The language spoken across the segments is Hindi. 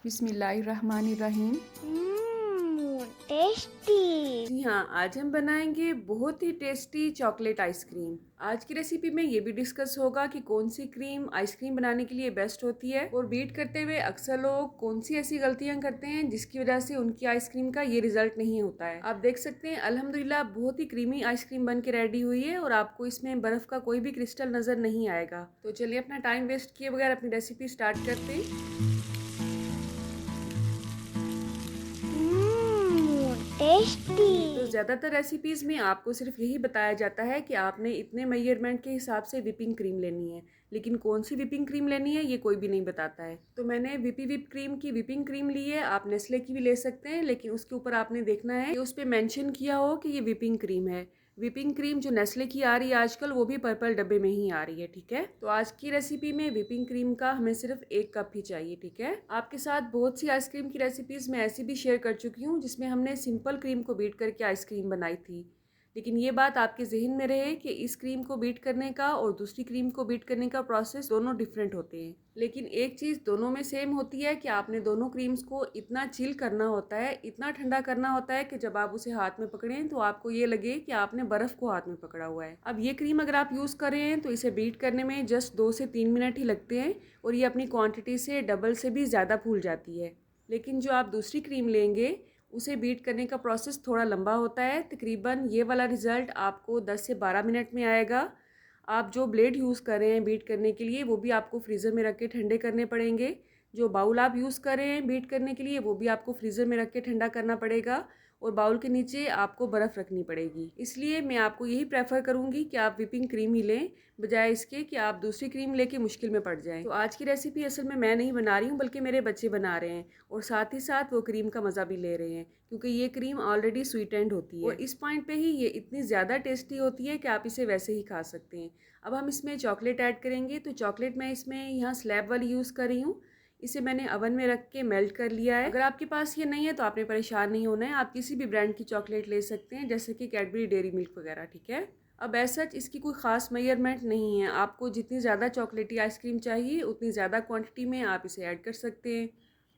बिस्मिल्लाहिर्रहमानिर्रहीम। टेस्टी। जी हाँ, आज हम बनाएंगे बहुत ही टेस्टी चॉकलेट आइसक्रीम। आज की रेसिपी में ये भी डिस्कस होगा कि कौन सी क्रीम आइसक्रीम बनाने के लिए बेस्ट होती है, और बीट करते हुए अक्सर लोग कौन सी ऐसी गलतियां करते हैं जिसकी वजह से उनकी आइसक्रीम का ये रिजल्ट नहीं होता है। आप देख सकते हैं अल्हम्दुलिल्लाह बहुत ही क्रीमी आइसक्रीम बन के रेडी हुई है और आपको इसमें बर्फ का कोई भी क्रिस्टल नजर नहीं आएगा। तो चलिए अपना टाइम वेस्ट किए बगैर अपनी रेसिपी स्टार्ट करते हैं। टेस्टी। तो ज़्यादातर रेसिपीज़ में आपको सिर्फ यही बताया जाता है कि आपने इतने मेजरमेंट के हिसाब से विपिंग क्रीम लेनी है, लेकिन कौन सी विपिंग क्रीम लेनी है ये कोई भी नहीं बताता है। तो मैंने वीपी विप क्रीम की विपिंग क्रीम ली है। आप नेस्ले की भी ले सकते हैं, लेकिन उसके ऊपर आपने देखना है कि उस पर मेंशन किया हो कि ये विपिंग क्रीम है। विपिंग क्रीम जो नेस्ले की आ रही है आजकल, वो भी पर्पल डब्बे में ही आ रही है। ठीक है, तो आज की रेसिपी में विपिंग क्रीम का हमें सिर्फ 1 कप ही चाहिए। ठीक है, आपके साथ बहुत सी आइसक्रीम की रेसिपीज मैं ऐसी भी शेयर कर चुकी हूँ जिसमें हमने सिंपल क्रीम को बीट करके आइसक्रीम बनाई थी, लेकिन ये बात आपके जहन में रहे कि इस क्रीम को बीट करने का और दूसरी क्रीम को बीट करने का प्रोसेस दोनों डिफरेंट होते हैं। लेकिन एक चीज़ दोनों में सेम होती है कि आपने दोनों क्रीम्स को इतना चिल करना होता है, इतना ठंडा करना होता है कि जब आप उसे हाथ में पकड़ें तो आपको ये लगे कि आपने बर्फ़ को हाथ में पकड़ा हुआ है। अब ये क्रीम अगर आप यूज़ कर रहे हैं तो इसे बीट करने में जस्ट 2 से 3 मिनट ही लगते हैं, और ये अपनी क्वांटिटी से डबल से भी ज़्यादा फूल जाती है। लेकिन जो आप दूसरी क्रीम लेंगे उसे बीट करने का प्रोसेस थोड़ा लंबा होता है। तकरीबन ये वाला रिज़ल्ट आपको 10 से 12 मिनट में आएगा। आप जो ब्लेड यूज़ कर रहे हैं बीट करने के लिए, वो भी आपको फ्रीज़र में रख के ठंडे करने पड़ेंगे। जो बाउल आप यूज़ कर रहे हैं बीट करने के लिए, वो भी आपको फ्रीज़र में रख के ठंडा करना पड़ेगा, और बाउल के नीचे आपको बर्फ़ रखनी पड़ेगी। इसलिए मैं आपको यही प्रेफर करूँगी कि आप व्हिपिंग क्रीम ही लें, बजाय इसके कि आप दूसरी क्रीम लेके मुश्किल में पड़ जाएं। तो आज की रेसिपी असल में मैं नहीं बना रही हूँ, बल्कि मेरे बच्चे बना रहे हैं, और साथ ही साथ वो क्रीम का मज़ा भी ले रहे हैं, क्योंकि ये क्रीम ऑलरेडी स्वीटेंड होती है और इस पॉइंट पे ही ये इतनी ज़्यादा टेस्टी होती है कि आप इसे वैसे ही खा सकते हैं। अब हम इसमें चॉकलेट ऐड करेंगे। तो चॉकलेट मैं इसमें यहाँ स्लैब वाली यूज़ कर रही हूँ। इसे मैंने अवन में रख के मेल्ट कर लिया है। अगर आपके पास ये नहीं है तो आपने परेशान नहीं होना है, आप किसी भी ब्रांड की चॉकलेट ले सकते हैं, जैसे कि कैडबरी डेयरी मिल्क वगैरह। ठीक है, अब ऐसा इसकी कोई ख़ास मेजरमेंट नहीं है। आपको जितनी ज़्यादा चॉकलेटी आइसक्रीम चाहिए उतनी ज़्यादा क्वांटिटी में आप इसे ऐड कर सकते हैं।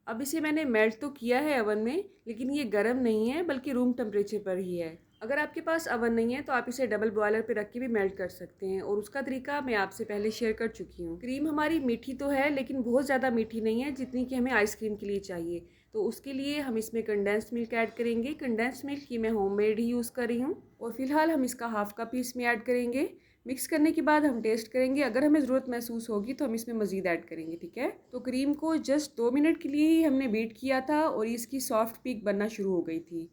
अब इसे मैंने मेल्ट तो किया है अवन में, लेकिन ये गर्म नहीं है बल्कि रूम टेम्परेचर पर ही है। अगर आपके पास अवन नहीं है तो आप इसे डबल बॉयलर पे रख के भी मेल्ट कर सकते हैं, और उसका तरीका मैं आपसे पहले शेयर कर चुकी हूँ। क्रीम हमारी मीठी तो है, लेकिन बहुत ज़्यादा मीठी नहीं है जितनी कि हमें आइसक्रीम के लिए चाहिए। तो उसके लिए हम इसमें कंडेंस्ड मिल्क ऐड करेंगे। कंडेंस्ड मिल्क की मैं होममेड ही यूज़ कर रही हूँ, और फिलहाल हम इसका हाफ कप ही इसमें ऐड करेंगे। मिक्स करने के बाद हम टेस्ट करेंगे, अगर हमें ज़रूरत महसूस होगी तो हम इसमें मज़ीद ऐड करेंगे। ठीक है, तो क्रीम को जस्ट 2 मिनट के लिए ही हमने बीट किया था और इसकी सॉफ्ट पीक बनना शुरू हो गई थी।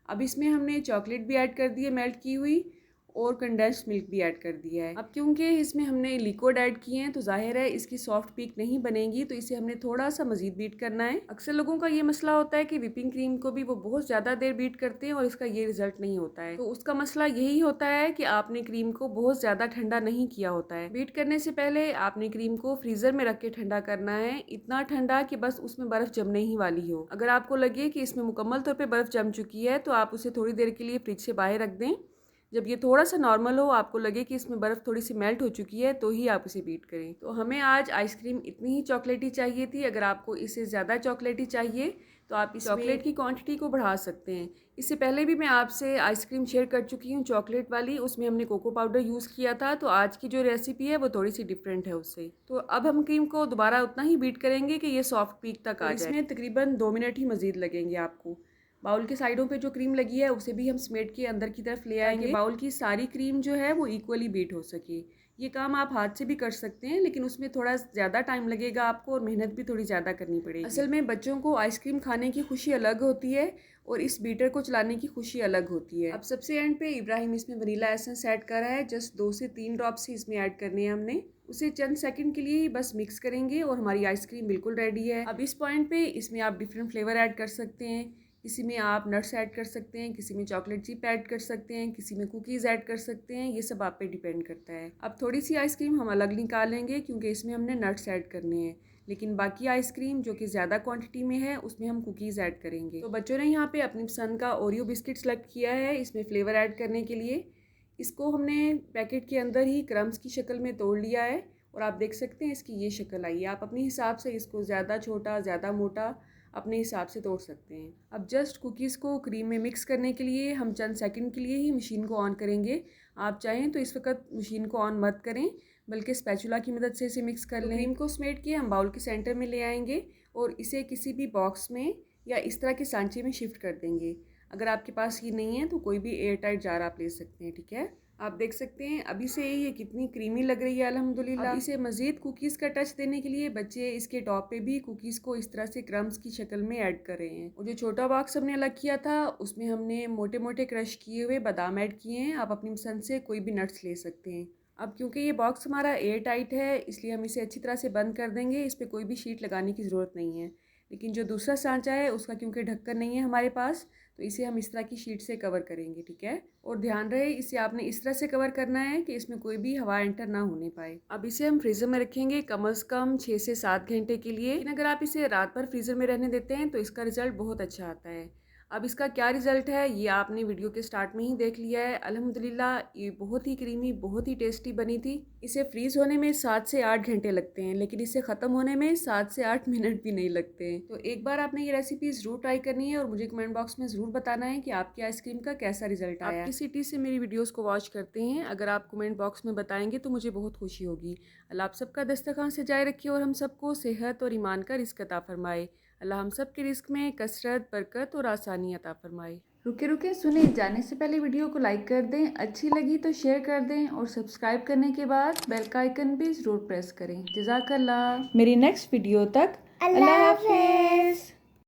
अब इसमें हमने चॉकलेट भी ऐड कर दी है मेल्ट की हुई, और कंडेंस्ड मिल्क भी ऐड कर दिया है। अब क्योंकि इसमें हमने लिक्विड ऐड किए हैं तो जाहिर है इसकी सॉफ्ट पीक नहीं बनेगी, तो इसे हमने थोड़ा सा मजीद बीट करना है। अक्सर लोगों का ये मसला होता है कि विपिंग क्रीम को भी वो बहुत ज़्यादा देर बीट करते हैं और इसका ये रिजल्ट नहीं होता है। तो उसका मसला यही होता है कि आपने क्रीम को बहुत ज़्यादा ठंडा नहीं किया होता है। बीट करने से पहले आपने क्रीम को फ्रीज़र में रख के ठंडा करना है, इतना ठंडा कि बस उसमें बर्फ़ जमने ही वाली हो। अगर आपको लगे कि इसमें मुकम्मल तौर पर बर्फ़ जम चुकी है तो आप उसे थोड़ी देर के लिए फ्रिज से बाहर रख दें। जब ये थोड़ा सा नॉर्मल हो, आपको लगे कि इसमें बर्फ़ थोड़ी सी मेल्ट हो चुकी है, तो ही आप इसे बीट करें। तो हमें आज आइसक्रीम इतनी ही चॉकलेटी चाहिए थी। अगर आपको इससे ज़्यादा चॉकलेटी चाहिए तो आप इस चॉकलेट की क्वांटिटी को बढ़ा सकते हैं। इससे पहले भी मैं आपसे आइसक्रीम शेयर कर चुकी हूँ चॉकलेट वाली, उसमें हमने कोको पाउडर यूज़ किया था। तो आज की जो रेसिपी है वो थोड़ी सी डिफरेंट है उससे। तो अब हम क्रीम को दोबारा उतना ही बीट करेंगे कि ये सॉफ्ट पीक तक आ जाए। इसमें तकरीबन 2 मिनट ही मज़ीद लगेंगे आपको। बाउल के साइडों पे जो क्रीम लगी है उसे भी हम समेट के अंदर की तरफ ले आएंगे, बाउल की सारी क्रीम जो है वो इक्वली बीट हो सके। ये काम आप हाथ से भी कर सकते हैं, लेकिन उसमें थोड़ा ज़्यादा टाइम लगेगा आपको, और मेहनत भी थोड़ी ज़्यादा करनी पड़ेगी। असल में बच्चों को आइसक्रीम खाने की खुशी अलग होती है और इस बीटर को चलाने की खुशी अलग होती है। अब सबसे एंड पे इब्राहिम इसमें वनीला एसेंस ऐड कर रहा है। जस्ट 2 से 3 ड्रॉप्स ही इसमें ऐड करने हैं हमने। उसे चंद सेकंड के लिए ही बस मिक्स करेंगे और हमारी आइसक्रीम बिल्कुल रेडी है। अब इस पॉइंट पे इसमें आप डिफरेंट फ्लेवर ऐड कर सकते हैं। किसी में आप नट्स ऐड कर सकते हैं, किसी में चॉकलेट चिप ऐड कर सकते हैं, किसी में कुकीज़ ऐड कर सकते हैं। ये सब आप पे डिपेंड करता है। अब थोड़ी सी आइसक्रीम हम अलग निकालेंगे क्योंकि इसमें हमने नट्स ऐड करने हैं, लेकिन बाकी आइसक्रीम जो कि ज़्यादा क्वांटिटी में है उसमें हम कुकीज़ ऐड करेंगे। तो बच्चों ने यहाँ पे अपनी पसंद का ओरियो बिस्किट सेलेक्ट किया है इसमें फ्लेवर ऐड करने के लिए। इसको हमने पैकेट के अंदर ही क्रम्स की शक्ल में तोड़ लिया है, और आप देख सकते हैं इसकी ये शक्ल आई है। आप अपने हिसाब से इसको ज़्यादा छोटा ज़्यादा मोटा अपने हिसाब से तोड़ सकते हैं। अब जस्ट कुकीज़ को क्रीम में मिक्स करने के लिए हम चंद सेकंड के लिए ही मशीन को ऑन करेंगे। आप चाहें तो इस वक्त मशीन को ऑन मत करें, बल्कि स्पैचुला की मदद से इसे मिक्स कर लें। क्रीम को समेट के हम बाउल के सेंटर में ले आएंगे और इसे किसी भी बॉक्स में या इस तरह के सांचे में शिफ्ट कर देंगे। अगर आपके पास ये नहीं है तो कोई भी एयर टाइट जार आप ले सकते हैं, ठीक है। आप देख सकते हैं अभी से ये कितनी क्रीमी लग रही है अल्हम्दुलिल्लाह। अब इसे मज़ीद कुकीज़ का टच देने के लिए बच्चे इसके टॉप पे भी कुकीज़ को इस तरह से क्रम्स की शक्ल में ऐड कर रहे हैं। और जो छोटा बॉक्स हमने अलग किया था उसमें हमने मोटे मोटे क्रश किए हुए बादाम ऐड किए हैं। आप अपनी पसंद से कोई भी नट्स ले सकते हैं। अब क्योंकि ये बॉक्स हमारा एयर टाइट है इसलिए हम इसे अच्छी तरह से बंद कर देंगे। इस पर कोई भी शीट लगाने की ज़रूरत नहीं है। लेकिन जो दूसरा सांचा है उसका क्योंकि ढक्कन नहीं है हमारे पास, तो इसे हम इस तरह की शीट से कवर करेंगे, ठीक है। और ध्यान रहे इसे आपने इस तरह से कवर करना है कि इसमें कोई भी हवा एंटर ना होने पाए। अब इसे हम फ्रीज़र में रखेंगे कम से कम 6 से 7 घंटे के लिए। लेकिन अगर आप इसे रात भर फ्रीज़र में रहने देते हैं तो इसका रिज़ल्ट बहुत अच्छा आता है। अब इसका क्या रिज़ल्ट है ये आपने वीडियो के स्टार्ट में ही देख लिया है। अल्हम्दुलिल्लाह ये बहुत ही क्रीमी, बहुत ही टेस्टी बनी थी। इसे फ्रीज़ होने में 7 से 8 घंटे लगते हैं, लेकिन इसे ख़त्म होने में 7 से 8 मिनट भी नहीं लगते हैं। तो एक बार आपने ये रेसिपी ज़रूर ट्राई करनी है और मुझे कमेंट बॉक्स में ज़रूर बताना है कि आपकी आइसक्रीम का कैसा रिज़ल्ट आया। आप किस सिटी से मेरी वीडियोज़ को वॉच करते हैं, अगर आप कमेंट बॉक्स में बताएंगे तो मुझे बहुत खुशी होगी। अल्लाह आप सबका दस्तरखान सजाए रखे और हम सबको सेहत और ईमान का रिज़्क अता फरमाए। अल्लाह हम सब के रिस्क में कसरत, बरकत और आसानी अता फरमाए। रुके रुके सुने, जाने से पहले वीडियो को लाइक कर दें, अच्छी लगी तो शेयर कर दें और सब्सक्राइब करने के बाद बेल का आइकन भी ज़रूर प्रेस करें। जज़ाकल्लाह। मेरी नेक्स्ट वीडियो तक अल्लाह हाफिज़।